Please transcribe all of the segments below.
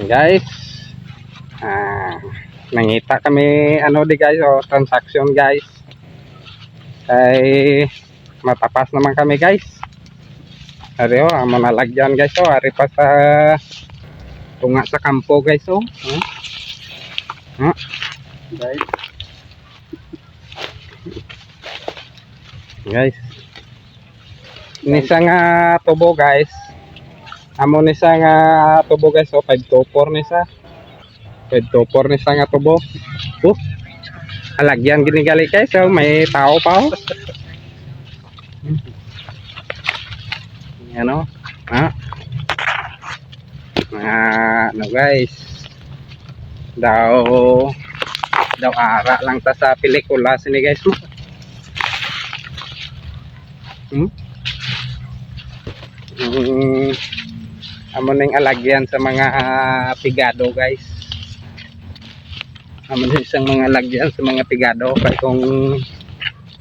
Yan guys. Nangita kami ano di guys o transaction guys. Ay matapas naman kami guys. Ari o amo nalagyan guys o ari pa sa tunga sa kampo guys o. Guys. Guys. Nisa nga tubo guys. Amo nisa nga tubo guys o 524 nisa. 524 nisa nga tubo. Alagyan ginigali guys so may tao pa o. Yan o. Ano guys. Daw ara lang ta sa pelikula sini guys mo. Amo ning alagyan sa mga pigado guys. Amo ning isang mga alagyan sa mga pigado kay kung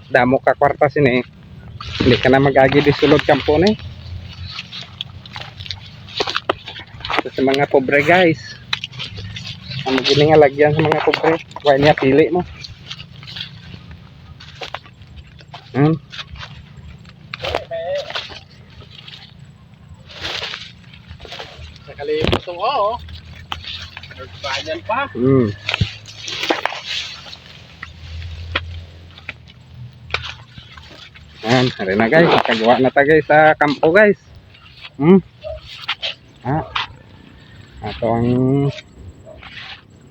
damo ka kwarta sini hindi ka na mag-agi di sulod kampo ni. Sa mga pobre guys. Amo gining alagyan sa mga pobre. Wa niya pili mo. Nakalimot ito o. Nagbayan pa. Yan, hari na guys. Nakagawa na ta guys sa kampo guys. Ato ang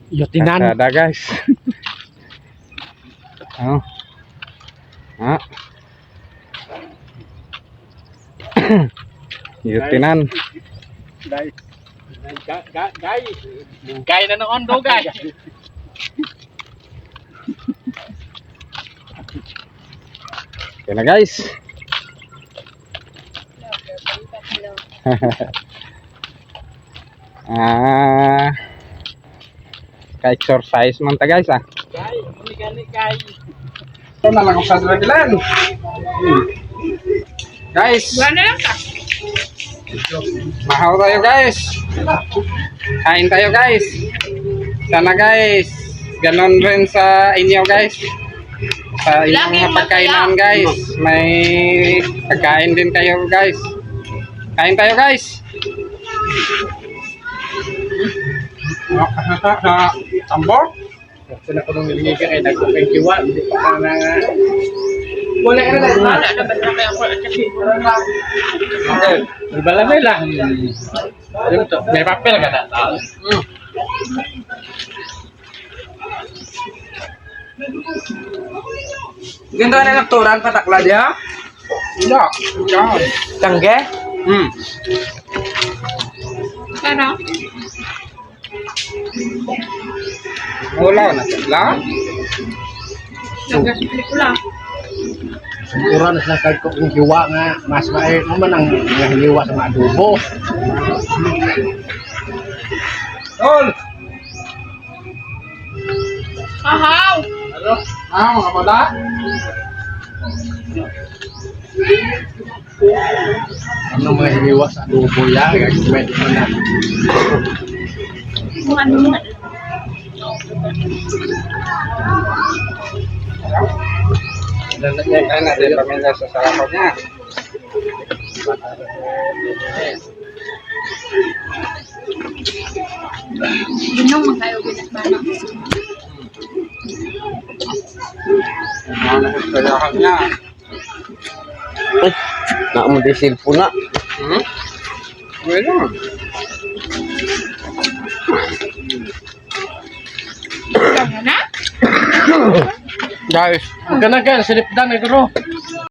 Yotinan. kasada guys. Yotinan. Guys. Gay na noon do guys. Okay na guys. Ka-exercise man ta guys Gay, muli gani gay. Ito na lang sa dragilan. Guys. Wala lang ka. Mahaw tayo guys. Kain tayo guys. Sana guys. Ganon rin sa inyo guys. Sa inyong mga pagkainan guys. May pagkain din kayo guys. Kain tayo guys. Tambor? Sila ko nung niliga kay nagkukay kiwa. Hindi pa ka na nga. Wala na lang. Wala na ba naman ako kasi. Balamay lang. May papel ka na. Ganito na nagturan patakla dia? Wala. Tangge? Ano? Wala na sila. Nagkas pelikula. Siguro na sila kahit kung kiwa nga. Mas maayos naman ang mga hiliwa sa mga adobo. Tol! Ahaw! Ano? Mga pala? Ano mga hiliwa sa adobo yan. Gagawin mo na. Kung ano man. Kaya na din pamilya sa sarap niya. Ginong magkayo ginasbano. Mga nagkayahan niya. Naamo di cellphone na. Wala. Kaya na? Guys. Ganagan, silipdan ito ro.